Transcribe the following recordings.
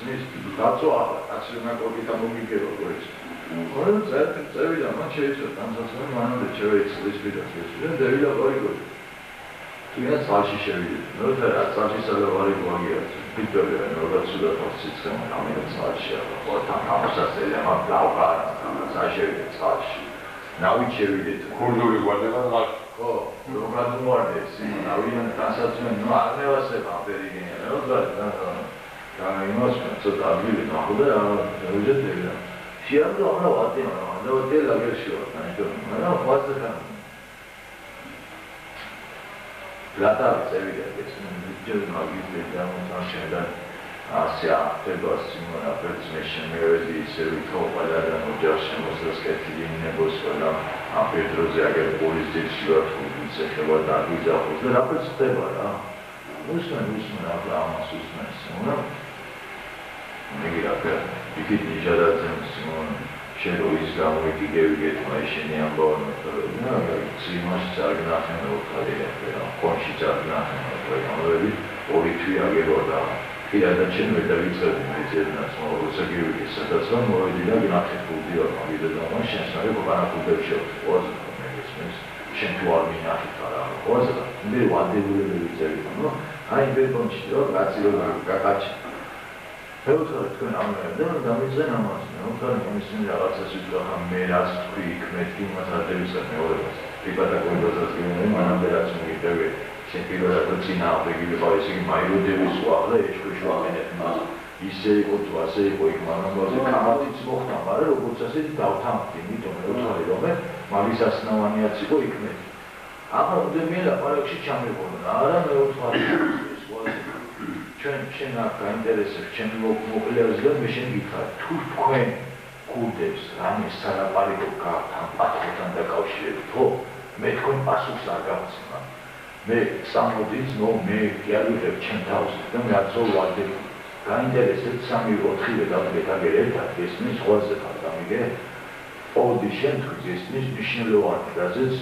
გესმის? დაწვა ახლა კაცი ნაკრები გამოგიგება გვერდს. ორი წევიდა მან შეიცვალა განსაცდელი მანამდე შეეცვალა ის პირას გესმის? დევიდა ყოიგო. თუნა წალში შევიდეთ. ნუ რა წალში სალავარი გვაგია. Victoria, no, that's what I was saying. I mean, it's not sure. What I'm saying, I'm not blau. I showed it. Now we showed it. Kurduri, whatever. Oh, no, not more. Now we don't answer to me. No, I never said I'm very good. No, but I must so that we know that we just did. She has no what they know. No, they are sure. I don't know what's the time. Plata is evident. Just now you did down something that Asia, Tebas, Simona, Pertsmission, Meridi, Seriko, Valada, Josh, Moses, Kathleen, Nebos, Pedro Zaga, Police did sure to say about that with the Rapid Steba. Usman, Abraham, Susman, Simona. Maybe you get each other and Simona. Shadow is down with the get my shiny and bone. No, see much nothing or Conchi nothing already, or if we are given he had a chin with the reason and small security. So that's one more did not have to deal with the notions. I hope I could have shot was Shentuar Minaki was it? They want to do it. I did bunch of that's your Peltor going on there, damage and almost no turning in the arts as you come made us quick, making us at the use of the others. People that was given him and that's when we do it. Some people that could see now, they give advice in my room, they will swallow it, which was in it. He said, what was a boy, man was a car, it's more than a matter of what's a city downtown, you need to know Marisas no one yet to go. I'm not the middle of a channel, I don't know what this was. Chenaka intereses ჩემო მოკვლევზე მე შეგიქარ თუ თქვენ გულდებს რამე სალაპარაკო კართან პატრონთან დაკავშირებით ხო მე თქვენ პასუხს არ გავცემა მე სამოდით ნო მე გიარუხებ ჩემ თავს და მე აცოლვალდებ გაინტერესებს 3-4 გადაგეთაგერ ერთად ესმის ყველაზე ხარდამიგე ოდი შემთხვევით ესმის მნიშვნელოვანი რაზეც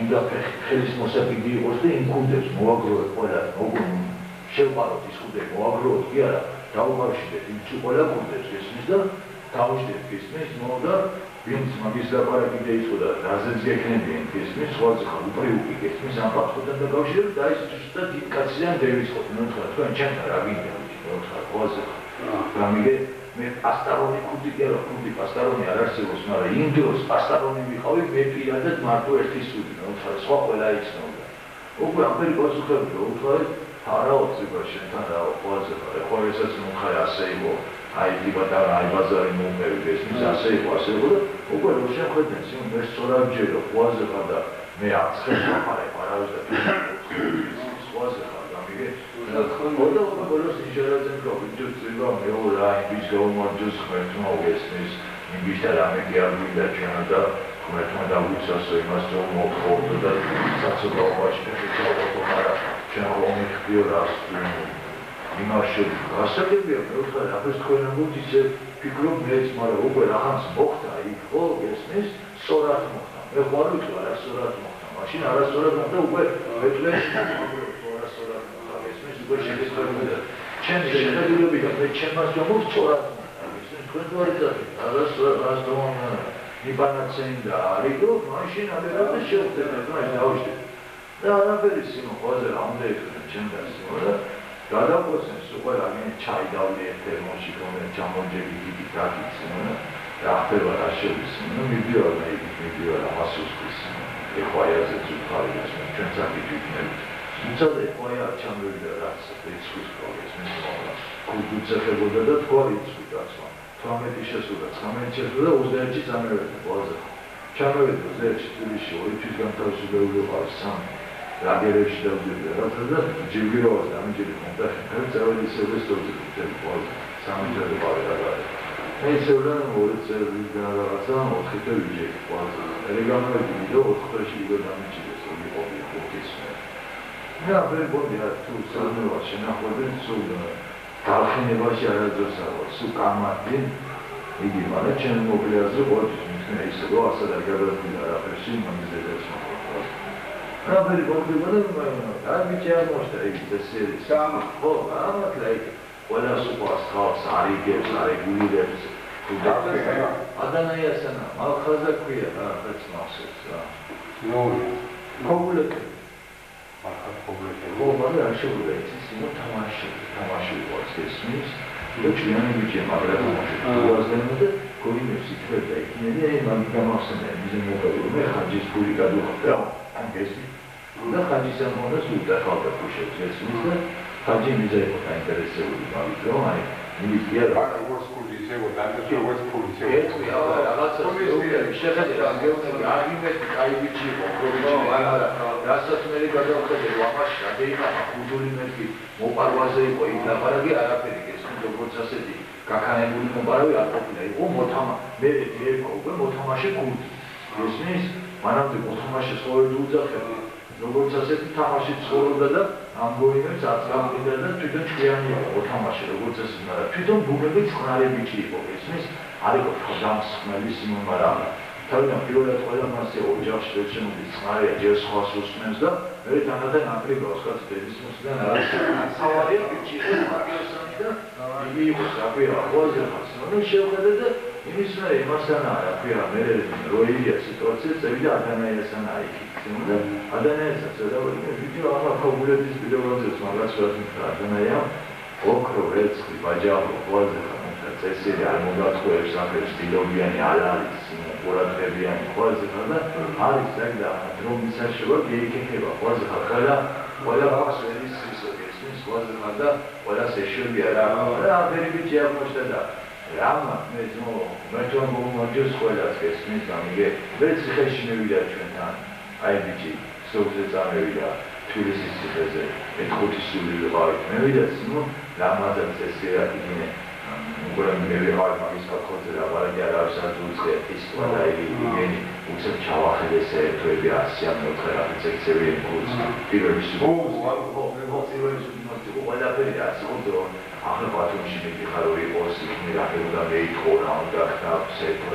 უნდა ხელის მოსაყიდი იყოს და იმ გულდებს მოაგროვებ ყველა მოგონი შევყაროთ ის ხუდე მოაგროვოთ კი არა დაუმარშიდეთ იმ ყველა გუნდებს ესმის და დავუშვით ესმის მოდა ვინც მაგის ლაპარაკი იყო და რაზეც გეკნებიან ესმის სხვაზე ხარ უპრიუკი ესმის ამ ფაქტთან დაკავშირებით და ის ზუსტად დიდ კაციან დევის ხო ნუ თქვენ ჩემთან რა გინდა ნუ სხვაზე გამიგე მე პასტარონი კუდი კი არა კუდი პასტარონი არ არსებობს მაგრამ იმ დროს პასტარონი ვიყავი მე პირადად მარტო ერთი სული ნუ სხვა ყველა იცნობდა უკვე ამბერი პასუხები რო უთხარი არაოცება შენთან ყველაზე ხო ესაც მოხარ ასე იყო აი დიბადა აი ბაზარი მომევიდეს ის ასე იყო და უკვე რო შეხედენ სიმ მე სწორაბჯერო ყველაზე ხარ და მე აცხებს ვაფარებ არავის და ყველაზე ხარ გამიგე და ხოდა բոլოს იჟერაძე გოგიჯუცება მეურა ის გომოჯუს ხერთმა უგესნის იმიშთა რამე გიარგვიდა ჩვენ და ხერთმა დავუცასო იმას რომ მოხდა და საცოდაობაში შეჭავო არა C'è un fiore იმაში გასაგებია მე ახლა თქვენ მოდიზე ფიქრობ მეც მაგრამ უკვე რაღაც მოხდა იქ ხო ესმის სწორად მოხდა მე ხარ ვიტყვი რა სწორად მოხდა მაშინ არასწორად მოხდა უკვე მეტლეს სწორად მოხდა ესმის უკვე შეგეცდები ჩემ შეხედულებით მე ჩემს ჯობს სწორად მოხდა ესმის თქვენ ვარიცით არასწორად იბანაცენ და არიდო მაშინ აღერა შევხვდეთ და დავშდით და არაფერი სიმოხოზე რამდე იქნება ჩემ დასიმოდა გადავყოსენ უკვე რამე ჩაიდავლე თერმოში კონე ჩამოჯები დიდი გაგიცნო და ახლა რა შევისმინო მიდიოდა მასუსის ეხვაიაზე ძუხარიას ჩვენ საკითხებთ უცადე ეხვაია ჩამოვიდა რაც ეცვის პროგრესის მომა კულტურა და თვალიც უკაცვა 18 შესულა 19 შესულა 21 წამევედა ყველაზე ჩამოვიდა 21 თვლიში ორი თვის განთავისუფლებული ყავს 3 რაგერებში დავდივარ რა და ჯიგიროვას ამიჯერი მომდა წავედი სევესტოზე თვითონ სამიჯერი ყავდა მე სევდან ორი წელი რაღაცა 4 თვე ვიჯე ყავს რეგამები და 4 თვეში იგი დამიჯერეს ორი ყოფილი ხუთის მე აბერ გონია თუ სამევა შენახვდნენ სულ დახინებაში არაძოსა სულ კამათი იგი მაგრამ ჩემ მობილაზე ყოჩი მე ისე რომ ასად არ გადავიდა არაფერში მომიზედებს Rabbi Bogdan, I be chairman of the city. Some, oh, I'm not like ყველას უყვარს ხალხს, არ იგებს, არ ეგულირებს. ადანაიასანა, მალხაზა ქვია რა, რაც მახსოვს რა. ნუ, ქობულეთი. ახლა ქობულეთი. ხო, მაგრამ არ შეგვიძლია იცის, რომ თამაში უყვარს ესმის. და ჩვენი ბიჭი მაგრამ უაზრენო და გოინებს ითქვა იქნება მაგ გამახსენე მიზენ მოგებული მე ხაჯის ფული გადუხდა ან გესი და ხაჯის ამონას უდახავდა ფუშებს ესმის და ხაჯი მიზე იყო დაინტერესებული მაგით რომ აი მიდია რა როგორც ფული ისევ და როგორც ფული ისევ ერთია რაღაცა შეხედა გეუბნები აგიმეთი კაი ბიჭი იყო პროვინცია არა რასაც მე გადავხედე რომ ამაში გადაიყანა ხუდული მეთქი მოპარვაზე იყო იქ ლაპარაკი არაფერი როგორც ასეთი გაქანებული მომბარავი არ ყოფილა იყო მოთამა მე ერქვა უკვე მოთამაშე გუნდი ესმის მანამდე მოთამაშე ცხოვრობდი უძახები როგორც ასეთი თამაში ცხოვრობდა და ამ გოინებს აწამბიდა და თვითონ ჭკვიანი იყო მოთამაშე როგორც ასეთი მაგრამ თვითონ ბუნები წყნარი ბიჭი იყო ესმის არ იყო დამსხმელი სიმონ მაგრამ თავიდან პირველად ყველა მასე ოჯახში შეჩემული წყნარია ჯერ სხვას უსმენს და მე თანადან აფრიკას კაც დედისმოსიდან არის სავარია ბიჭი იყო მაგიოსანი და იგი იყო საფია ყველაზე ხასონი შევხედე და იმის მე იმასანა რა ქვია მე როილია სიტუაცია წევიდა ადანაიასანა იქით და ადანაიასაც და ვიდეო ახლა ქობულეთის ვიდეოებზეც მაგას ვერაფერ ადანაია ოქრო ვერცხლი ბაჯავო ყველაზე ხანდა წესიერი არ მოგაწყობს ახებს დილობიანი არ არის ყურადღებიანი ყველაზე ხანდა არის ზაგდა დრონის საშუალო გეიქება ყველაზე ხანდა ყველა ფასერის ისოდეს ყველაზე ხანდა ყველა შეშურია რა აფერი ბიჭი აღმოჩნდა და რამა მე თვითონ მომოჯოს ყველას ესმის გამიგე ვერც ხეში მივიდა ჩვენთან აი ბიჭი სოუზე წამევიდა თბილისის ციხეზე მეხუთი სული ვიყავი მე ვიდა სიმონ რამაზან წესია იქნე უბრალოდ მე ვიყავი მაგის კოთხოზე და ვარაგი არ არის უცხე ის ყველა იგენი უცებ ჩავახედეს ერთვები 100-4 რაფიცექცევი კურს პირველი სულ ყველაფერი რაც იყო ახლა ბათუმში მიდიხარ რომ იყოს იქნე რაფერდა მეითხოვა და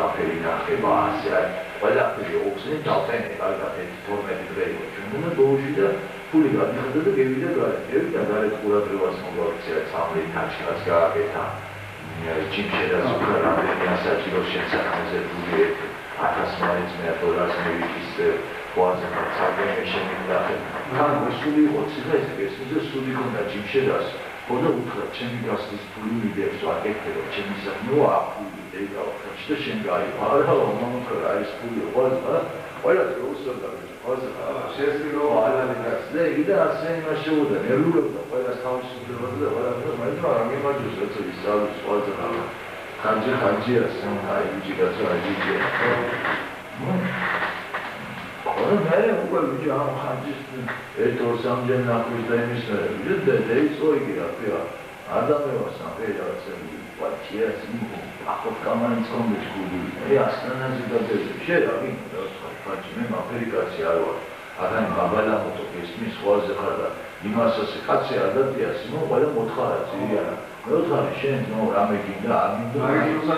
რაფერი ნახება ასე არის ყველაფერი ოქსენ დავტენე კარგად 12 დღე იყო ჩვენ და ბოლოში და ფული გადიხდა და გევიდა გარეთ ყურადღებას მოგაქცია სამრი თაჩკას გააკეთა ჭიმშედაც უკვე რამდენი ასაჭირო შესაქმეზე ფული 1000 მაინც $100 მივიქის ყველაზე საფრთხე შემიძლია თან გასული იყო ციხეზე ესმის სული ქონდა ჭიმშედაც ხოდა უთხრა ჩემი გასლის ფული მიდევს აკეთებო ჩემი საქმეა აფული დედა ხოჩი და შენ გაიყო არა მომხდა არის ფული ყველა უცოდა ყველაზე შეესწრო ალანიკას და იგი ასე იმაშეუდა ნერვიულობდა ყველას თავისუფლებაზე და ყველაფერს მაგრამ იმაჯოს როცა ისწავლის ყველაზე ხანჯია სანაი ბიჭი გაწვაჯია ოღონდ მე უკვე ბიჭი ამ ხანჯის ერთ-ორ სამჯერ ნახვის და იმის მე და დაიწყო იგი რა ქვია ადამიანს ამერიკა რაღაცები პარტიას ახო კამანის კომიტეტი მე ასტრონაზი დაძები შერავი ფაჭი მე აფრიკაში არ ვარ აღარ ბაბალამოტო ესმის სხვაზე ხარ და იმას ასე კაცი არ დადია სიმო ყველა მოთხარა ძირიანა მეოთხარი შენ ნო რამე გინდა არ მინდა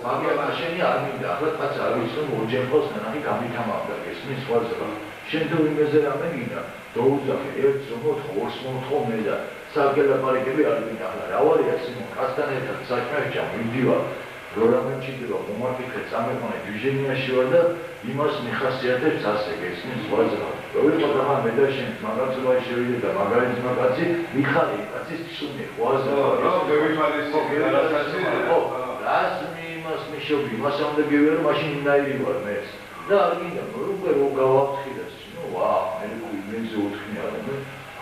მაგია შენი არ მინდა ახლა კაც არ ვიცი რომ ორჯერ ხოს ნახი გამითამავდა ესმის სხვაზე ხარ შენ თუ იმეზე რამე გინდა დაუძახე ერთს მოთხო ორს მოთხო მე და საგელაპარაკები არ მინდა ახლა რა ვარია სიმო კაცთან ერთად საქმეში მივდივარ რამე ჭირდება მომართიხე წამეყონე დვიჟენიაში ვარ და იმას მიხასიათებს ასე გესმის სხვაზე ხარ როგორ ხარ მე და შენ მაგაცობაში შევიდე და მაგალითს მაგაცი მიხარი კაცის ცუნე სხვაზე რას იმას მიშობი მასამდე გევერო მაშინ ნაირი ვარ მე და არ გინდა უკვე რო გავაფრთხილე ნუ ვა მე იმენზე უთხნია და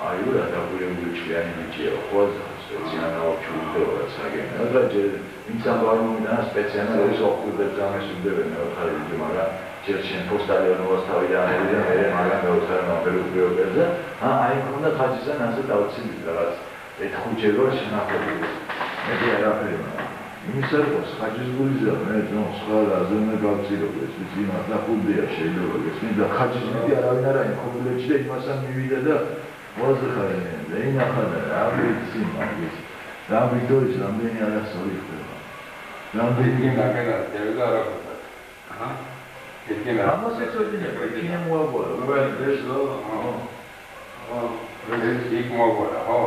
აი რა დაგვირებული ჭიანი ბიჭია ხოლმე სპეციალურად ჩუდება საგენა და ჯერ ვინც ამბავდა სპეციალურად ოქუდებს ამესუნდებენ ხარიჯი მაგრამ ჯერ შენ პოსტალიონოს თავიდან ერიდა მე მაგრამ მეოთხე ნომერი უბრალოდ აი ხონდა ხაჯისან ასე დავცინდი რაღაც ეთხუჯება შენახები მე არაფერი იმისა რომ ხაჯის გულიზე მე ნუ სხვა რაზენა გავწირობ ეს იმას და ხუნდია შეიძლება ეს და ხაჯის მიდი არავინ არა იმხობილებში და იმასთან მივიდა და ვაზე ხარ მე ინახადა რა ვიცი მაგის რა ვიდეოს რამდენი არასორი ხდება რამდენი გაგენა დევდა არა ხდება აჰა ეკენა ამას ეცოდინება იქნე მოაგვარა ეს იქ მოაგვარა ხო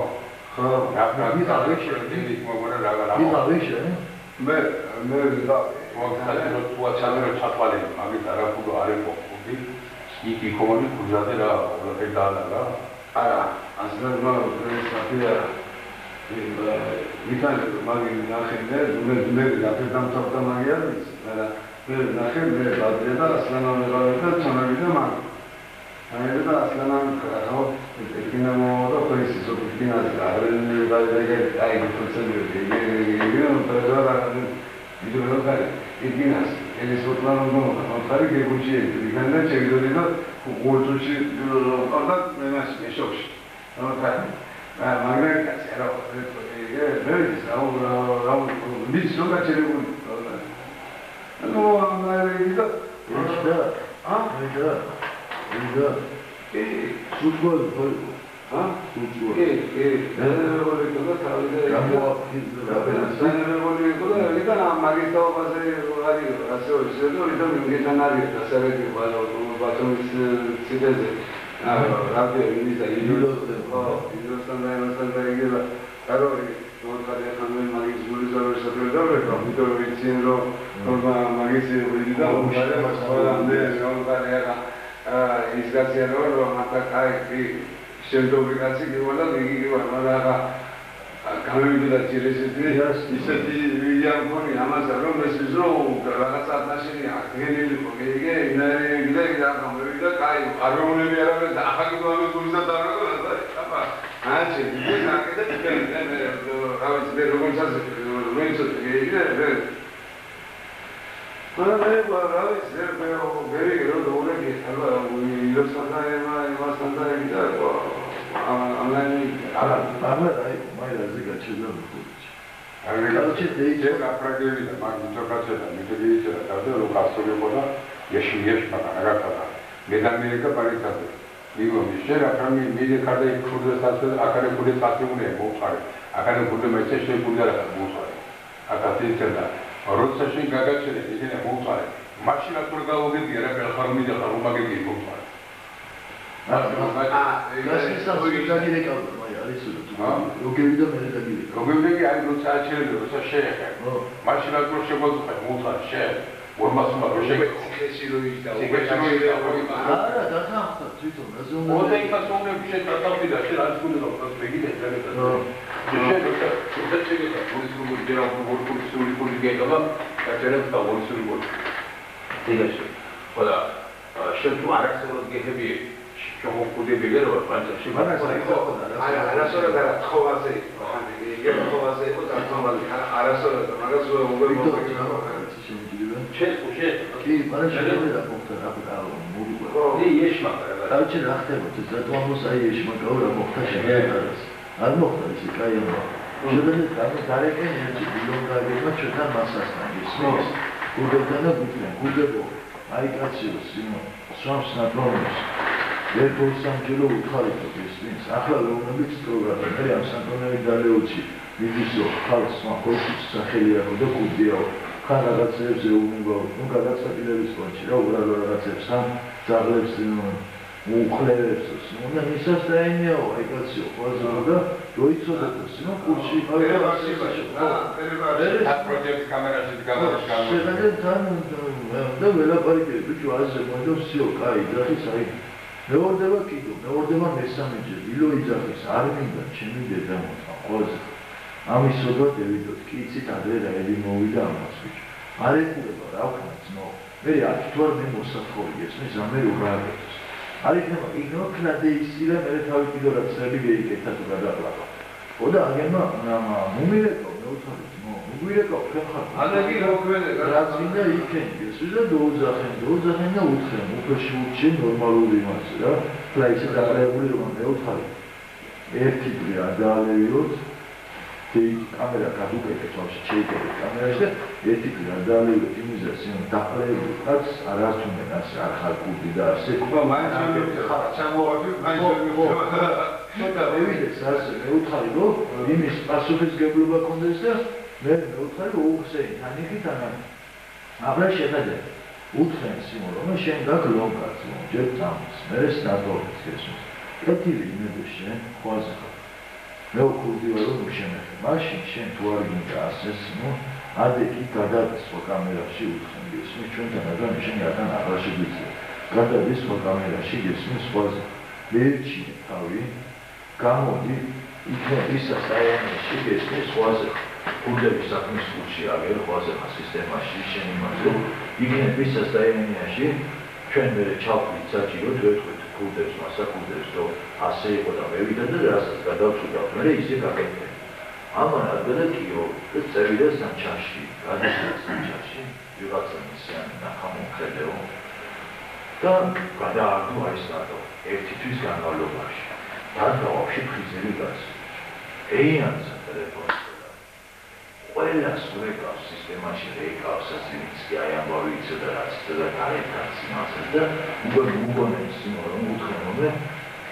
მე ვქურდი რომ შემეხე მაშინ შენ თუ არ გინდა ასეს ნუ ადეკი გადადის კამერაში უთხნები ისმის ჩვენთან რადგან შენი ართან აღარ შეგვიძლია გადადის კამერაში ისმის სხვაზე ლერჩი თავი გამოდი იქნებ ისა საერთაში ისმის სხვაზე კუდების საქმის კუჩი აგერ სხვაზე სისტემაში შენი მასო იქნებ ისა საერთაში ჩვენ მე ჩავხვით საჭირო ვეთქვით კუდებს მასაკუდებს რომ ასე იყო და მე ვიდა და რასაც გადავწყვიტავ მე ისე გაკეთე ამან გადაკიო და წევიდა სანჩაში გადასცა სანჩაში ვიღაცა მისიანი ნახამოხედეო და გადაარდო აი სტატო ერთი თვის განმავლობაში და ვაფშე ფრიზერი გას ეიანსა ტელეფონს ყველა სურეკავს სისტემაში რეიკავს ასინიცი აი ამბავი იცოდა რაც და გარეთაც იმასაც და უგონებს რომ უთხრობენ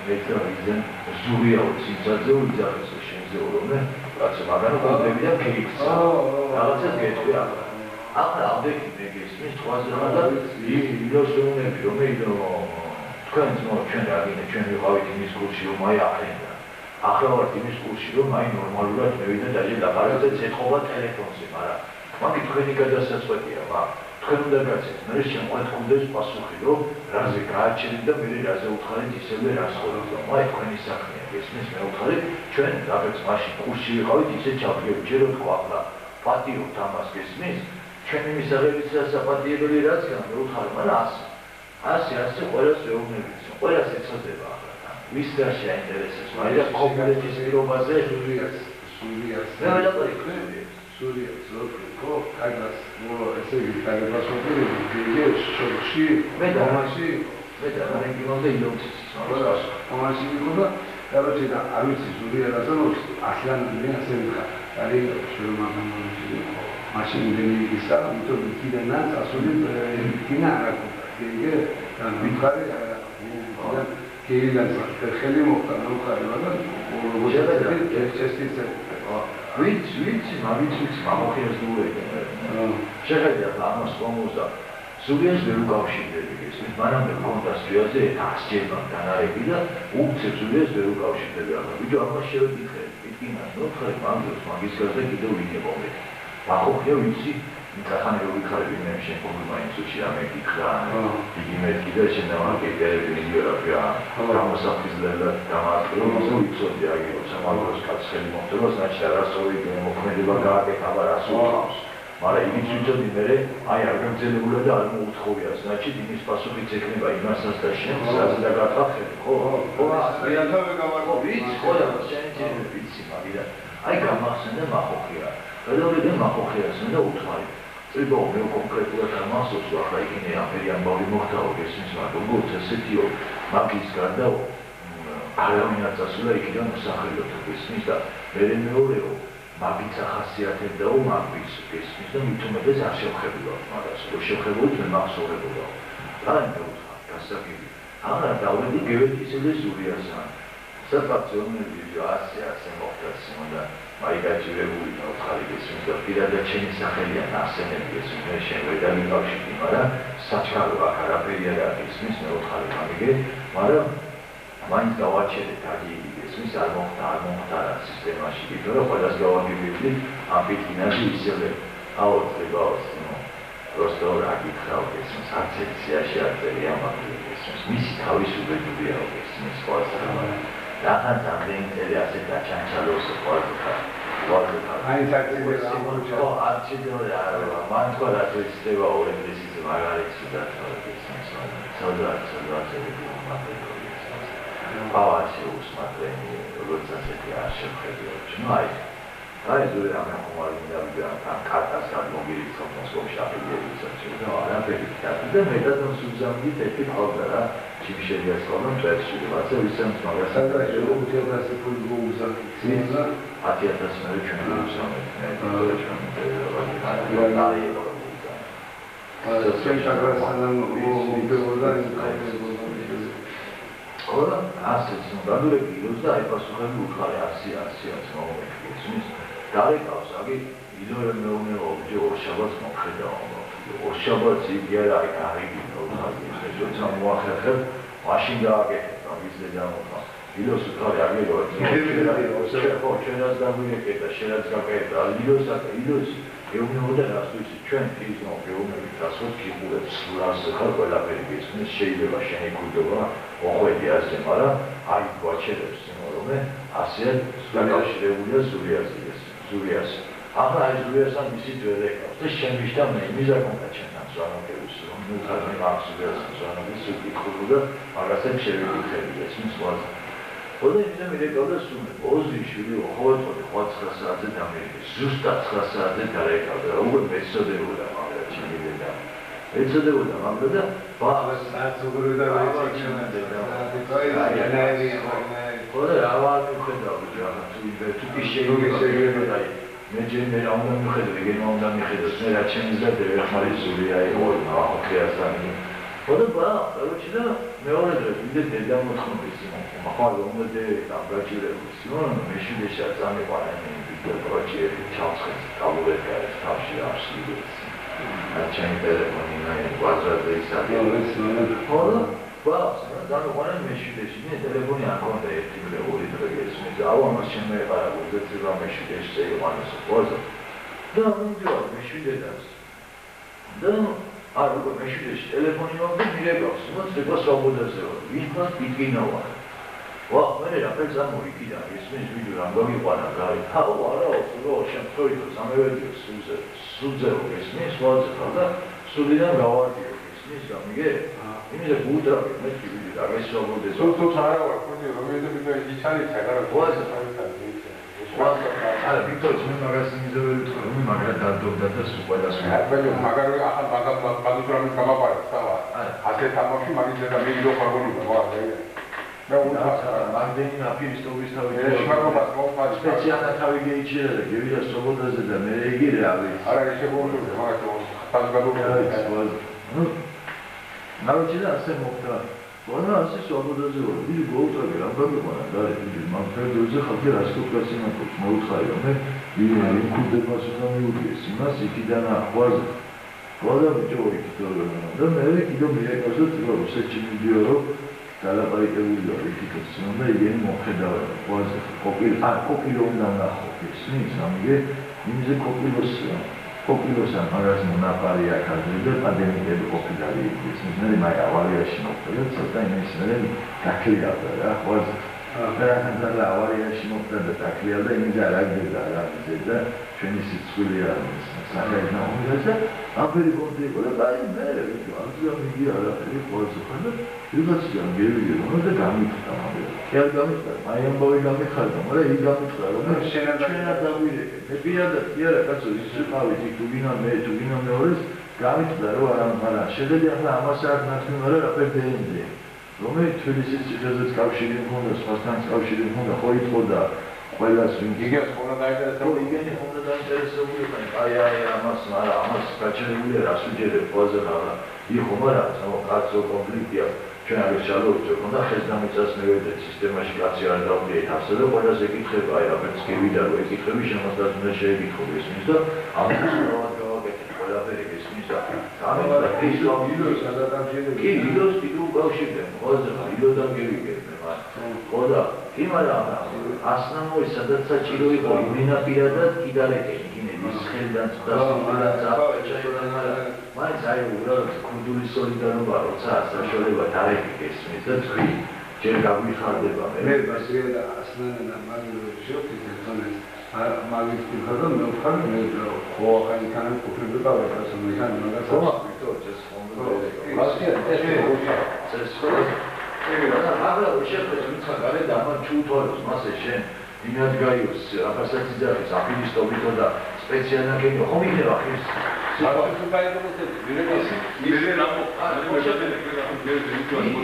მეტროიზენ ზურიაო ციცაძე უძახეს შენზე რომე რაც მაგარი კონდები და ქიქს რაღაცას გეტყვი ახლა ამდენი მეგესმის თვალზე და ილოსონები რომ თქვენს მო ჩვენ აგინე ჩვენ ვიყავით იმის კურსში რომ აი ახრენდა ახლა ვართ იმის კურსში რომ აი ნორმალურად მევიდა და ლაპარაკზე ეთყობა ტელეფონზე მაგრამ მაგით თქვენი გადასაწყვეტია მაგრამ თქვენ უნდა გაცეთ მე შემოყვეთ კუნდეს პასუხი რომ რაზე გააჩერეთ და მე რაზე უთხარით ისევე რას ხოვთ რომ აი თქვენი საქმეა გესმის მე უთხარით ჩვენ რაღაც მაშინ კურსში ვიყავით ისე ჩავდგებით ჯერო თქვა ახლა პატიოთ ამას გესმის ჩვენი მისაღებიც საპატიებელი რაც გან მე უთხარი მაგრამ ასე ყველას ვეუბნებით ყველას ეცოდება ახლა ვის და შეინტერესებს მაგრამ კომპლექსის პირობაზე სურიას მე ვეღარ Surya, Zolko, Kaglas, ესე იგი, გადასახადები, შორში, მომაში, მე გიმონდა ილოცის, მომაში გიგონდა, короче, და არ ვიცი, Surya რასაობს, ასლან მე ასე ვიხა, არის შემოგამონში, მაშინ დენი ისა, იმიტომ კიდენაც ასული კინა არაკუთა, იგი ვიხარი და კეილას ხელი მოხდა, ნუხარი, მაგრამ როგორც წესით ვიცი, მამოხიას დუედა. შეხედა ამას კომუზა. სულიას ვერ უკავშირდები ისე, მაგრამ მე კონტასტრიაზე 100 ჯერმა განარები და უცებ სულიას ვერ უკავშირდები. ბიჭო, ამას შევიკითხე. იტკინას, ნუ ხარ მაგის გარდა კიდევ ვიგებო მე. მახოხია ვიცი, იტახანე რო ვიქარები მე შენ პრობლემა ინსუჩი ამე გიქრა. იგი მე კიდე შენ დამაკიდები ვიდეოგრაფია. გამოსახიზლება დამაყრო, ვიცოდი აგირო სამალოს კაცელი მოხდება, значит, არასორი მოქმედება გააკეთა, აბა რას უყავს. მაგრამ იგი ვიცოდი მე, აი არ გამძელებულა და არ მოუთხოვია, значит, იმის პასუხიც ექნება იმასაც და შენს ასე და გაკახები, ხო? ხო, რეალთავე გამარჯვება. ვიცი, ხო და შენ ვიცი, მაგრამ აი გამახსენდა მახოხია. გადავიდე მახოხიას და უთმარი. წიბო მე კონკრეტულად ამასობს ახლა იქნე აფერი ამბავი მოხდაო გესმის მაგრამ როგორც ესეთიო მაგის გარდა არავინაც ასულა იქიდან მოსახელოთ გესმის და მეურეო მაგის ახასიათებდაო მაგის გესმის და მithumedes არ შევხედავ მაგას რო შევხედავ მე მახსოვრებოდა აი მე უთხრა გასაგები არა დავედი გევეთისელი სურიასა საფაქციონები ასე მოხდა სიმონდა მაიგაჩირებული ხარი გესმის და პირადად ჩემი სახელია ნახსენები გესმის მე შევედა მიკავშირდი მაგრამ საჩქარო აქ არაფერი არ არის მის მე ხარი გამიგე მაგრამ მაინც გავაჩერეთ აგი გესმის არ მოხდა სისტემაში იმიტომ რომ ყველას გავაგებდი ამ პიტინაში ისევე აუცილებლად просто აგიქრავ გესმის არცეციაში არწერია მაგრამ გესმის მისი თავისუფლებია გესმის ყველასთან Rahat amrin teriyase kaçançalos orada. Aynı takdirde o açıdır ya. Mantıkla tüsteva o İngilizce magarit suda sonra Pavaşı usmatreni rutsaseti aşık ediyor. Şunu ay. Ay zure ama kumarında bir an kartaskan mobilit sokmuş şapiyeli saçıyor. Ara peki kitapta metadan suzamdi tepki aldara Çimşeriye sonra tüetsüdü. Varsa bilsem sonra Sada eu utilizasse por usa cinza Atiyatasını çünkü uzamet. Sen şakrasanın o bevodan Ora, ასეცნო გადურებილოს და აი პასუხები უთხარი 100 მომექცის. გარეკავს აგი იდოე მეუნეო ორშაბათს მოხედავ. ორშაბათს იგი არ არის უთხარი ეს როცა მოახერხებ მაშინ გააკეთებ ამის ზედამოხა. ილოს უთხარი არ მეგონა ხო ჩვენაც დაგვიეკეთა შენაც გაკეთდა ილოს ეუბნებოდა რას თუ იცი ჩვენ ის მოგეუბნებით რასვაც გიყურებს რას ხარ ყველაფერი გისმის შეიძლება შენი კულტურა მოხვედი ასე მაგრამ აი გვაჩერებს რომ ასე დაკავშირებულია ზურიასი ახლა ეს ზურიასთან მისი ძველი ეკავს და შენ მიშდა მე იმის აკონდა ჩვენთან ზვანოკევის რომ ნუ ხარ მაქსიმალს ზვანოკევის უკითხულო და მაგასაც შევიკითხები ესმის ვარ Oda bize Amerika'da sundu. Ozişli oxotodu 9 saatə dəmir. Zustad 9 saatə dərə qaldı. O metroda yola malda çiğnədə. Metroda yola malda bazı saat sonra da Oda havalı xədalı ya. Türk işleri var. Mecbur ondan müxədir, gəlin ondan müxədir. Nəçənizdə də Rəhmani Suriyaya olma, oxuyasani. Oda bax, ölçüdə nə olacaq? İndi dedəm oxumışam. Maxal onda da abacılar meşhur şahsane var. Bir proje çalışır, kabul eder, tavsiye Açan telefonuna bazıları hesabı. Oda bax, zaten onun meşhur işini telefonu akonda ettiğinde oraya geçmesi. Ama şimdi para burada tıra meşhur şey varsa fazla. Da onu diyor meşhur eder. Da araba meşhur iş. Telefonu yok bile kalsın. Sıkı sabudası var. İlkan bitkiğine var. Vah böyle yapar zaman ikiden resmi videodan böyle bana gayet. Ha o ara olsun o akşam soydu. Sana öyle diyor. Suze o resmi suazı kaldı. Suli'den ravar diyor resmi. Samige. Yine de bu da ne gibi bir agresif sabudası. Çok çare var. Ömrümde bir de içeri çeker. Boğazı. Hala Victor şimdi magazinimize öyle tutuyorum. Magadan da su paylaşım. Böyle magazinı bazılarının kama var. Tamam. Hatta tamam ki magazinde bir video karbonu var. Ben onu Magazinin hapis tavı. Şaka bak. Spesiyalna tavı geçiyor. Geliyor sobodası da nereye giriyor abi? Ara işte bu olur. Fazla bu. Naučila sam okta. Ona se sobodası var. Bir golta gelen böyle bana gayet bir mantıklı gözü halkı raskoklasına koşma utkayım. Bir kulde basından yürüyesin. Nasıl iki tane akvazı. Bu adam çok iki doğru. Ben eve kilometre kasıt var. Seçimi diyorum. Talabailevuyor iki kısmında yeni muhkeda var. Kopil ondan kopilsin. Samige imzi kopilosu. Kopilosan arasında napariya kazandı. Pandemide kopilari ilgisiniz. Ne demek avariyasın noktada. Zaten insanların takliyatı var. Beraber avariyasın noktada takliyatı imzi alakadar aramızda. Çünkü siz söylüyorsunuz. Sanayiden olmazsa haberi kontrol böyle gayet böyle. Azıcık bir alakadar fazla kalır. Yılbaşıdan geliyor. Onu da gamit tutamıyor. Gel gamit var. Ayın boyu gamit kaldım. Oraya iyi gamit var. Onu şeyler davayla. Bir yere kaçıyor. Şu kahveci tubina ne orası? Gamit var. O aramlara. Şeyde bir ama saat nasılları rapor değindi. Onu tülisiz çıkacağız kavşirin konuda. Spastan kavşirin konuda. Koyut koda. Paylaşın. İgez konudaydı. O ilgili konuda interesi oluyor. Ayağı ama kaçırılıyor. Asılcıdır. Fazla kala. Იხომარა სამოქალაქო კონფლიქტია ჩვენ არის ჩალოუწო და ხესდამიწას მივედე სისტემაში კაცი არ დავდიეთ ასე და ყველას ეკითხება აი რაბეც გივიდა რომ ეკითხები შემოსდას უნდა შეეკითხო ისმის და ამის პროვად გავაკეთე ყველაფერი ისმის და ამიტომ ის ლოგიკოს გადაგამშვიდე კი ილოს კიდევ გავშიდე ხოზე ილოდან გივიგებნე მაგრამ ხოდა იმარა ასნამოი სადაც საჭირო იყო იმენა პირადად კიდალეკენი ის ხელიდან დასწრებულად წაჭერა მაინც აი უბრალოდ კულტურის სოლიდარობა როცა საშუალება დაიგეს მის და თქვი ჯერ გაგვიხარდება მე მასიე და ასნანა მაგალითად შევქცე თონეს მაგისტრი ხარდა მე ვხარ მე ხო ხანი კანა კუპრები გავაკეთე სამიდან მაგას ხო ეს მასიე ეს აგრა შეფეთე მითხა გარე და ამ ჩუთოროს მასე შენ იმად გაიოს აფასად იძახის აფინისტობითო და სპეციალურად გენიო ხომ იქნება ხის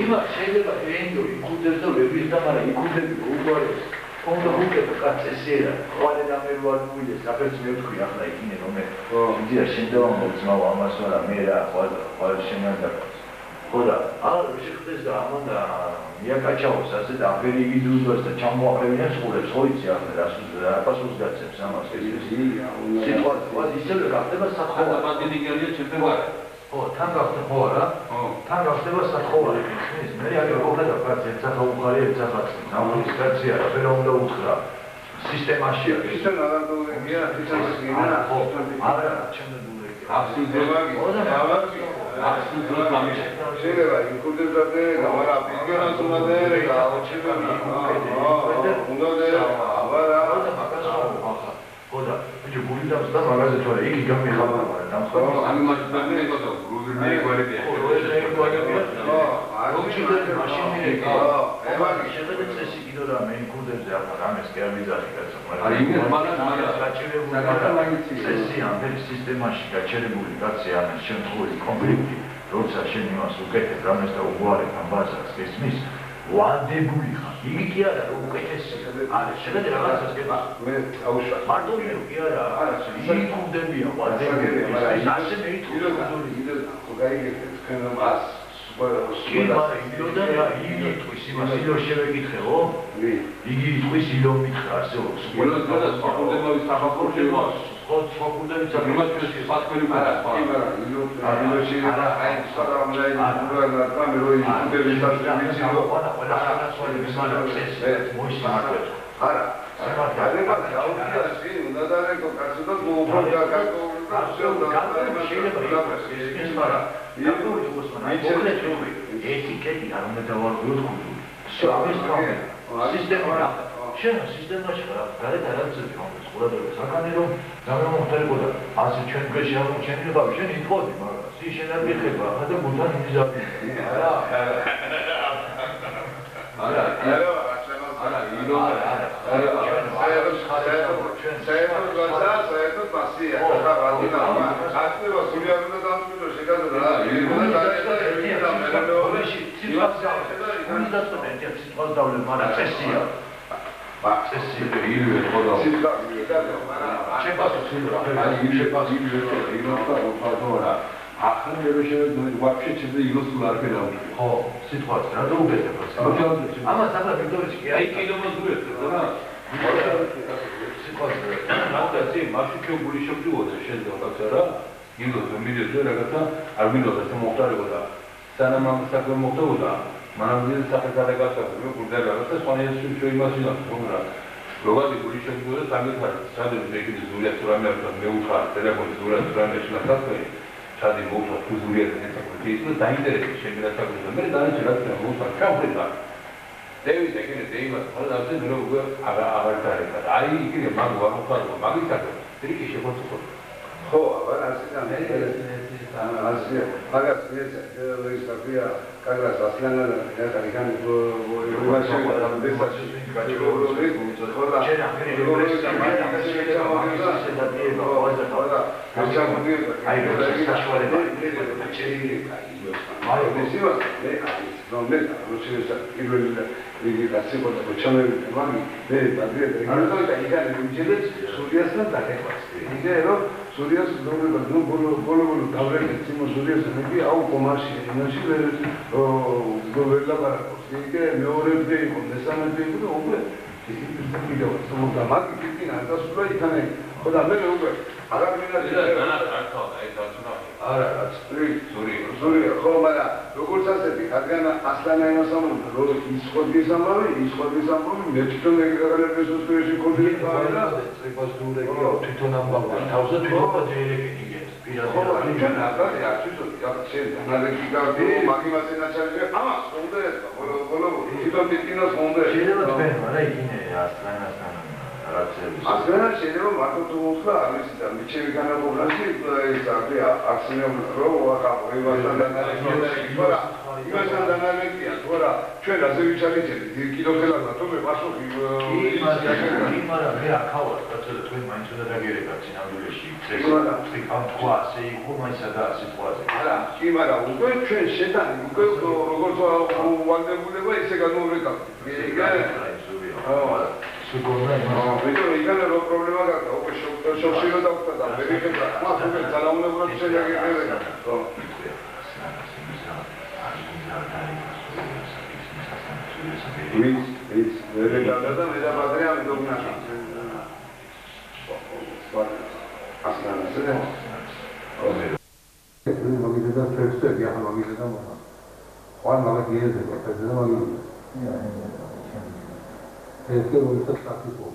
იმა შეიძლება ენდო იქუდეს და ვების და მაგრამ იქუდები უგვარეს ხონდა უკეთ კაცესია ყოველი დამერვარ მუიდეს საფერს მე ვთქვი ახლა იქინე რომ მე ვიდია შენ დავამოწმავ ამას არა მე რა ყოველ შემოდა ხოდა არ შეხდეს და ამონდა მიაკაჩაოს ასე და აფერი იგიდუს და ჩამოაყრევინებს ხულებს ხო იცი ახლა რა პასუხს გაცემს ამას ეს სიტყვა ისევე გახდება საფრთხე დიდი გერია ჩემთან ვარ ხო, თან გახდა ხო არა? თან გახდება სახოვარი, ხის. მე აგერ ყოფილა კაცი, ეცახა უხარი, ეცახა. ნამის კაცი არა, ვერ უნდა უთხრა. სისტემაშია. ისენ არანდულია, ისენ სიგნა. ხო, არა, ჩემდებული. აბსოლუტურად. აბსოლუტურად გამიშა. შეიძლება იქუდებდე, გამარა ბიზნეს უნდა და აუჩებები. უნდა და აბარა. ხოდა, ბიჭო, გული დავსდა მაგაზე თორე იგი გამიხარდა, დამხმარე. ანუ მაგდანე იყო, გული მეგვარებია. ხო, რომჩიდე მაშინი იყო. ევანი შეხედე წესი კიდო რა მე იქუდებზე ახლა რამეს კი არ ვიძახი კაცო, მაგრამ აი იმენ მაგრამ გაჩერებული წესი ამბեր სისტემაში გაჩერებული კაცი ამენ შემთხვევით კონფლიქტი, როცა შენ იმას უკეთებ რამეს და უგვარებ ამ ბაზარს გესმის, ვადებული ხარ. იგი კი არა რომ უკეთესი. არა, შეხედე რაღაცას გეტყვა. მე აუშვა. მარტო მე კი არა, იგი ხუნდებია ვადებული. ასე მე იტყვის. იდე გაიგეთ თქვენ მას კი, მაგრამ იდეოდან რა იგი იტყვის იმას ილო შევეკითხეო? იგი იტყვის ილო მითხრა, ასე ილოს და საფუძველობის საფაქორში იყო. ხო, საფუძველობის საფაქორში ფაქტური არა, მაგრამ ილოში აი სადამლაი გუბერნატორი მე როი იდეების დასწრებით იყო. ყველა სანაცვლელი მისმანა ეს მოისმარტო. არა. არა, გაუგიასი, უნდა დარეკო კაცო და მოუბრდა კაკო და შეიძლება ის მაგრამ გაგული მოსმენა ეთიკეტი არ უნდა დავარღვიოთ კულტურა. შევამის თვალე. სისტემა შენ სისტემაში ხარ, გარეთ არაცები ხომ ყურადღება საკანი რომ გამომხდარებოდა ასე ჩვენ გვეში აღმოჩენილი ბავშვი შენ იტყოდი მაგრამ ის შენ არ მიხება ხა და გულთან იმიზაბი. არა. არა, არა, ილო არა. საერთოდ მასია, ხა ვადინა. აქტივა სულიარული დამწურო შეგაძა რა. სანამ ამ საქმე მოხდებოდა, მანამდე საფრთხე გასაგები გულდა რაღაცა სპანიაში შეიმასინა თქმა. როგორი გული შეგვიძლია სამეთარ, სადაც მეკიდი ზულია თუ რამე არ მე უთხარ ტელეფონი ზულია თუ რამე შევასწავლე, სადი მოუთხარ თუ ზულია და ის და დაინტერესდა შემიძლია მე დაიჭირა და მოუთხარ ჩავხდა. დევიდ ეგრე დეიმას ხოლმე ასე ნუ აღარ დარეკა. აი იქნე მაგ ვარ უთხარ მაგისაკ ტრიკი შეგვაწყვეტ. ხო, აბა ასე ასე მაგას ეს კაფია კაგას ასლანა და კაგან ვაშე დესაში გაჭირებული ხოდა შეიძლება აი საშუალება ჩერილი აი მისივას მე რომე როჩესა პირველი იგი გასიყოდა ჩამები მაგი მე ბაგრე და იგან ვიჯერეთ სულიასთან დაგეყვას იგე რომ სულიას ნუ ბოლო დავრეკეთ სიმო სულიას მე აუ კომაში ინაში გოველაბარაკოს იგე მეორეზე იყო მესამეზე იყო და უკვე ისიც ვიდეო სულ და მაგი კიტინა და სულ იქანე ხოდა მე უკვე აღარ მინდა არა ზური ხო მაგრამ როგორც ასეთი რადგან ასლანა იმასამოვდა რომ ის ხოდის ამბავი მე თვითონ ეგრეგალებს უსწრებში კონფლიქტი არა წრიფასტურეკიო თვითონ ამბავდა თავზე თვითონ დაერეკი პირადად ჩვენ აკადე არჩევს შენ ანალიზი გავდი მაგიმაზე ნაჩვენებია ამას უნდა ბოლო თვითონ მიტკინოს უნდა შეიძლება თქვენ არა იქინე ასლანასთან ასლანა შეიძლება მარტო თუ უთხრა ამის და მიჩევი განაყოფნაში ეს აქციონერი რო ახალ ევასთან დანალეგია იმასთან დანალეგია თორა ჩვენ ასე ვიცალიცეთ კიდოხელანა თუმე პასუხი მაგრამ მე ახალად კაცო თქვენ მაინც უნდა დაგერეკათ სინამდვილეში წესი ამ თქვა ასე იყო მაინცა და სიტყვაზე არა კი მაგრამ უკვე ჩვენ შეტანი უკვე როგორც ვალდებულება ისე განმოვეკავთ სუგორდა ვიდეო იქნება რო პრობლემა გაქვს უკვე შოშირო დავხდა და მე ვიხებდა მას უკვე ძალაუნებურად შეგაგებია ხო ის მე და მე და ბადრე ამ დოგნა ასლანა ასე და ფერსები ახლა მაგიზე და მოხდა. ხვალ მაგა გიეზება, ფერსზე და მაგიზე. ეს კი უბრალოდ საფიქროა.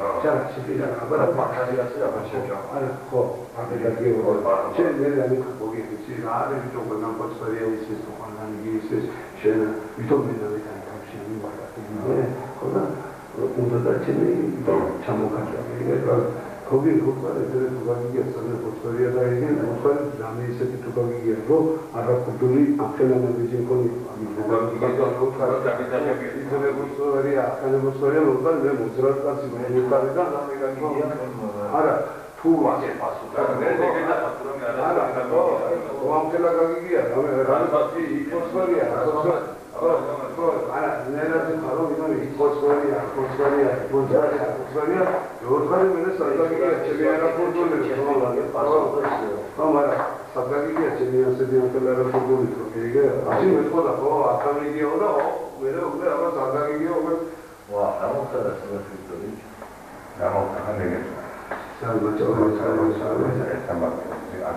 ჭარა შეიძლება აბა მახარიასე აბა შეჭა არა ხო აბედაგიო შენ მე და მიქ მოგიხიცი რა არის თქო ნამპოცვარია ის ხონანი ის შენ ვიტომენ და ვიტან თავში მიმართა ხო და უნდა დაჩენი ჩამოქაჭა Kogi hukmane tere tugagiya sane potsvariya da egen hukman rame iseti tugagiya ro ara kutuli akhelana bijin koni tugagiya hukmane tere potsvariya akhane potsvariya hukman me muzrat kasi me karida rame gagiya ara tu ase pasuta ara o amkhela gagiya rame kasi potsvariya ara nerate kharo inoni potsvariya Yorkari mene sargagi chemiara pordole hamara sargagi chemiara se diyan kelara pordole thege achi metko da ho akami gi ho da mere ube aba sargagi gi ho wa amo tara sirri amo kahane salva chawra sama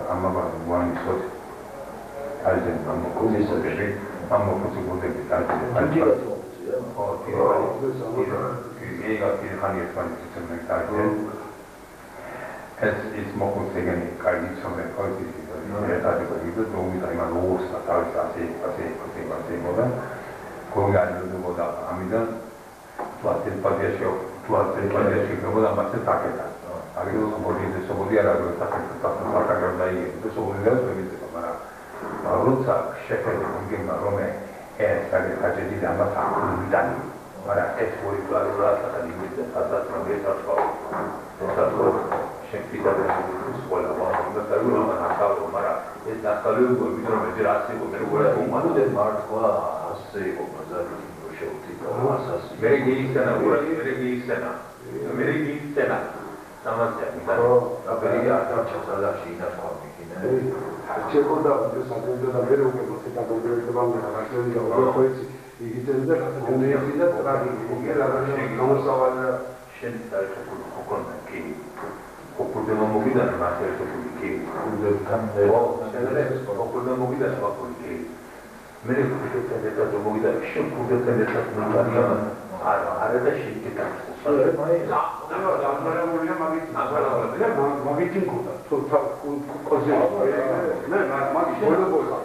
amma ba wani sot aljen amo komisa bebe amo kusugote aljen 얘가 비슷하게 관리시점을 따르고 es 먹고 세간이 깔기 처음에 거기서 그래가지고 이거 도움이 되면 로스가 다시 그때 뭐다 거기 안에서보다 아미던 투아틀 파디아쇼보다 맞을 다겠다 아기도 소보디아라고 딱딱딱딱다 이게 소보디아로 되겠다 말아 로차 셰프의 공격과 롬에 사실 가지지 않아 다니다 Mara es muy claro la límite hasta que sempre da escola vamos da rua na casa mara es na casa luego mi trono me dirasi come vuole ma de marco assi o bazar o shouti asas meregi sena samasya aberi ata chasala shina fami kine cheko da sajo da vero che potete comprare bambe la storia o poi 이기전들 오늘이다 라기 고개라는 너무서와 신달 코코나키 코코도 먹이다 마셔서 그렇게 근데 담대 세레스 코코도 먹이다 바꾸기 매일 그렇게 되다 먹이다 쇼코도 되다 그러면 아래다 시키다 그래 많이 남자랑 우리가 막 미팅 거다 좋다 거지 막 보여 보여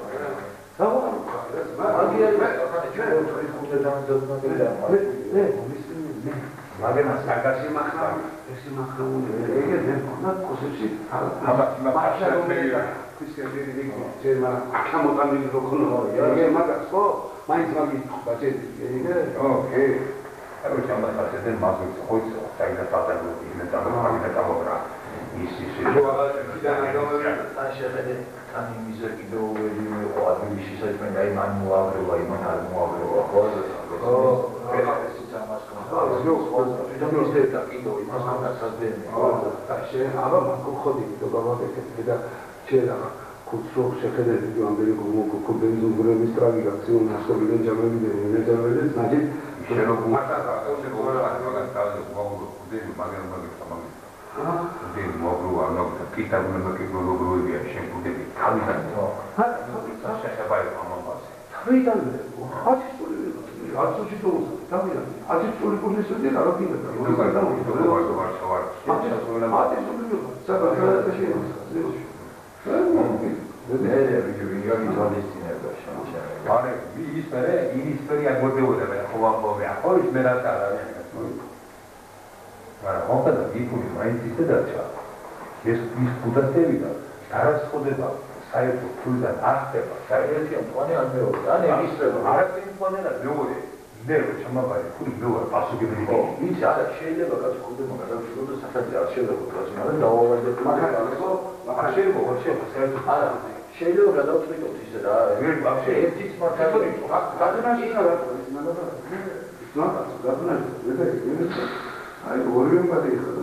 Magena sagasi makna, esi makna uni. Ege den kona kosesi makasha meira. Kristiani dikti, cema akamotani lokono. Ege magasko, mais magi bache. Ege okay. Ero chama fazer mais coisa, sair da fada do time da máquina da obra. Isso. Ani mizaki do veri o admi shisai ai man muavro ai man al muavro cosa esi chamas con no ste takido imasa sadene she aba mako khodi to baba ke da chela kutso shekede di ambele ko benzo gure mistragi azione na so bilen jameli de jameli naji shelo mata da se ko ra ma ka da ko de magan tamam de mogru ano kita guna ke guru dia shempu de kamida ha sasha bai amabas 타이단 아직 소리 아직도 답이야 아직 소리 보낼 수 있는 알아듣는 거 이거 아직 소리를 자가 다시 아니 이 스페레 이 스페리아 모델을 호방 보면 거의 메라다 알아요. 어떤 이분이 많이 있었죠. 계속 부탁드립니다. 다른 소대가 사회도 둘다 나한테 사회에 번에 안 배워. 나는 있어요. 알았더니 번에는 묘래. 내가 정말 말이 우리 묘가 바수게 되고 이 자라 쉐일레가 가지고 고대만 가서 그것도 사탄지 아시려고 그러지만 나와가지고 막아서 쉐일고 알아. 쉐일레가 가서 어떻게 있더라. 왜 막세 에티스 마타고 가드나 시나라고 있으면 가드나 왜 아이 월요일마다 있거든.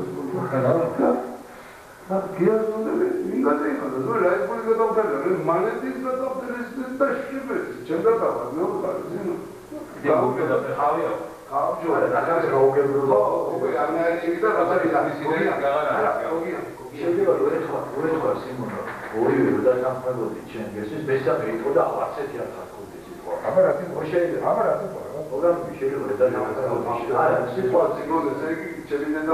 기아선데 민가대 있거든. 너 라이프 보니까 더 그래. 마네티가 더 그랬을 때 쉽게 전달다. 너 가르치는. 이제 목표가 가요. 가죠. 나가서 오게 그러고. 오게 안 해야 되니까 가서 거기 가가나. 쉐일레가 노래가 쓰면 월요일에 상관도 있지. 그래서 메시지를 보다 왔세티라 갖고 되지. 아마라티 뭐 쉐일레 아마라티 뭐. 오감 쉐일레가 내가 나가서 아, 실수하지. 이거는 세기 ჩემი და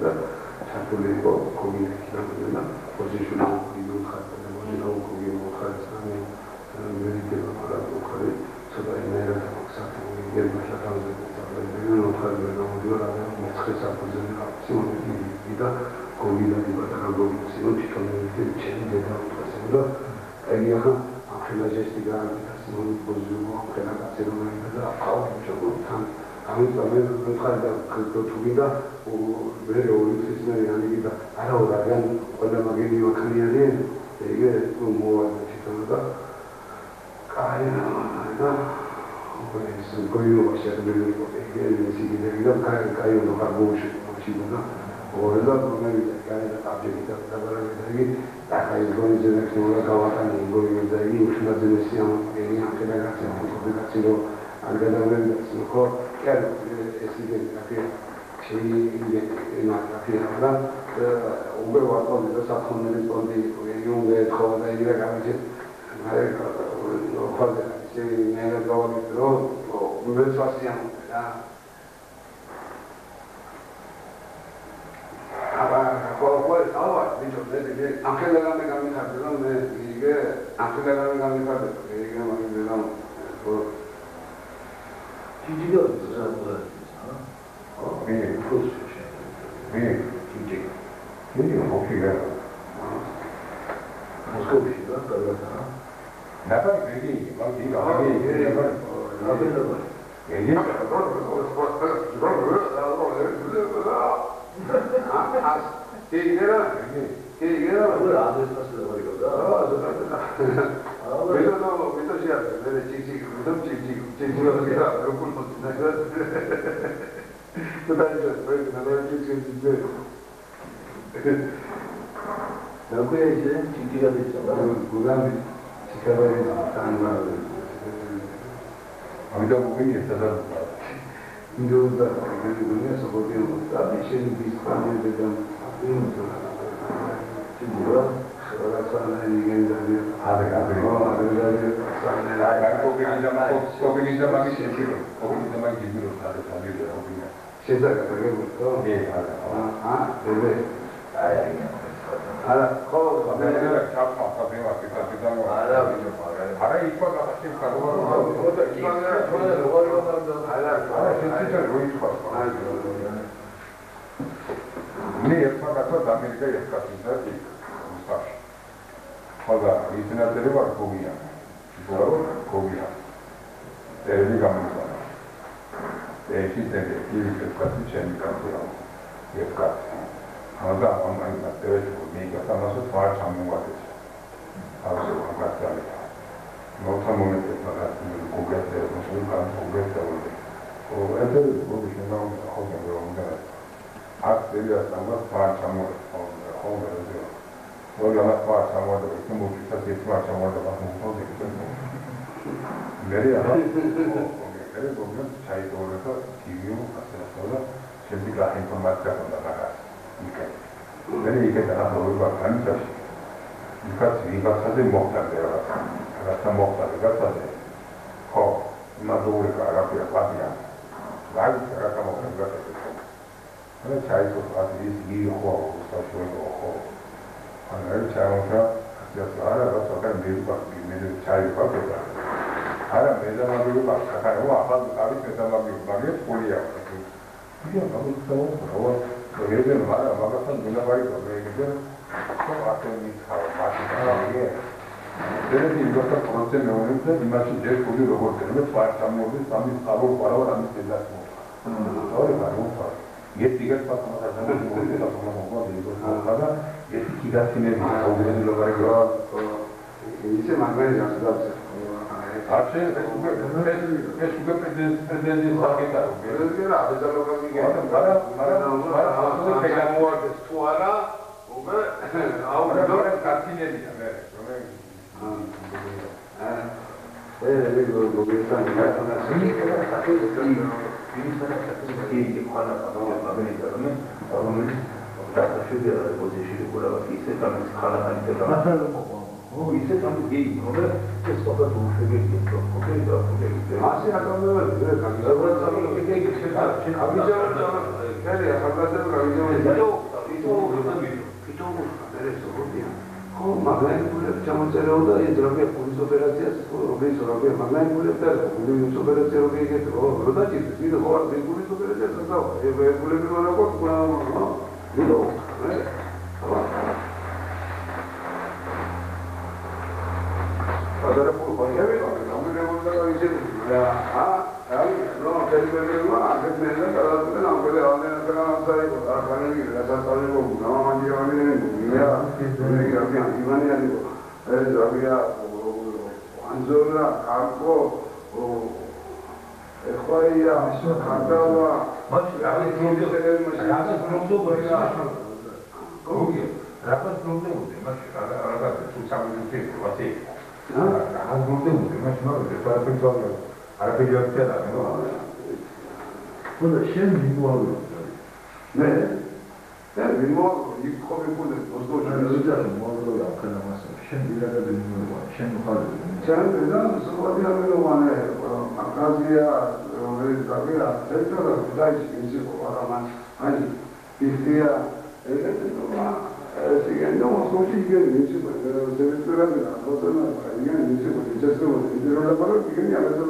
და ჩართული იყო კომუნიკაციაში და პოზიციურ ხარჯზე მოძინაური ხარჯზე მედიკება მაგრამ უხარი ცოტა იმერად საქმე გერმანია თავზე და ხარჯზე გამოდიოდა და მეცხრე საფუძველი აფსიმონი და კოვიდები ბატონობრივი თვითონ ჩემი დედა უცხოა და აი ახლა ახლა ჟესტიკა სიმონი პოზიციო ახლა კაცერონა და ახლა ამიტომ მე ხარდა ქრიტოთული და მე ორი წელი ანიგი და არა ორაგან ყველა მაგენი ვაქნიარი ეგე მოვა თვითონ და კაი და ეს გოიო შეერბილი ეგე სიგიდები და კაი უნდა გაგუში მოჩიბა ორლა პრომები და კაი და აბჯეკი და დაბარები და კაი გოიძე და გავატანი გოიო და იგი უშმაძენესი ამ ეგე ამხელაგაცი ამხელაგაციო Angadamente, no chiaro, che un bel qualcosa che sa come rispondi, io mi trovo dai ragazzi, magari non fa se nelle zone, però un bel passiamo, poi stava, dice, anche la gamma camminata, non è che anche la gamma camminata, che non 진지가 없어서 네, 그렇죠. 네, 진지. 이게 어떻게 모스크바시가 그러다. 나가 되게 막 이거 하게 나가려고. 얘기 얘기라 그걸 아들 사실 버리거든. 그래도 믿으셔야 돼. 내가 지지 지지가 그렇고 내가 그다음에 내가 지지 나그에 이제 진지가 됐잖아. 그다음에 지켜봐야 하는 거. 아무도 보기 있어서 인도다 그래서 보면 사비션 비슷한 데도 진짜 그래서 이게 이제 Hoga, internet deriva Kogia. Kogia. Devi gamma. Devi deve il classici campione. Yefka. Hoga online deve mica stanno su fare un guardo. Allora, un guardo. Non fa momento per Kogia non so Kogia o è del Kogia non Hoga non deve stanno fare un Hoga la fa samvada istimu kisati isma samvada bahmu मेरे यहाँ मेरे बोलने चाहिए तो बोले तो टीवीओ असर सोला शेल्बी का इंफॉर्मेशन का बंदा लगा इनके मेरे ये कहना है वो बात नहीं कर इनका सीधी बात साझे मौका दे रहा है अगर सब मौका देगा साझे हो ना दूर का अगर फिर बात यार लाइव का काम होगा तो मैंने चाहिए तो बात ये हो उसका शो हो और चाहिए तो जब सारा बस अगर मेरे चाहिए तो क्या Ahora me da más bien para sacar una parte a veces da más bien polia yo no me gusta pero lo que es de mala va a ser una vaina que yo no hace ni trabajo más bien pero si yo estoy con este momento y más si yo puedo luego tener para estamos también algo para ahora me queda ahora vamos a y es que pasa más allá de lo que la forma de digo nada es que ya tiene algo de lo que dice Manuel ya se Ache, es que pretende sacar. Pero que nada, ya lo que digo. Para que la muerte estuara, o que ahora cartinería, digo, lo que está en la zona 이제 좀 이, 오늘 계속 또 되게 또 오케이 또 아시 아까는 그래 가기적으로 이게 제가 가기적으로 그래 가기적으로 가기적으로 이쪽으로 내려서 그냥 막나이 불에 잠자려다 이들에게 police operations police operations 막나이 불에 때 police operations 이게 또 그러다 지도 뭐 police operations 또 왜 불에 들어가고 이거 네 Agora, por que não me lembro da coisa? Não, quer dizer, não, a gente não pode olhar para a nossa área, a família, essa área, não, a gente vai ver, havia Anzola, Arco, Equaia, Cantava, mas Rapat belum tahu, mas agak susah untuk pasti. Rapat belum tahu, mas mana ada penjual, ada penjual tiada. Burada şey mi bu alıyor? Ne? Bilmiyorum, ilk komi bunu, dostum. Özel muhabbet yapılması. Şimdi ileride bilmiyorum var. Şimdi kalıyor. Sen neden sıkıntı yapıyorsun bana? Akaziya, tabiya, tekrar güzel işi bu adam. Hani ihtiya, siguiendo con siguiendo, se ve esperando, no sé nada, siguiendo, se ve, ya se ve, pero la palabra que ya me lo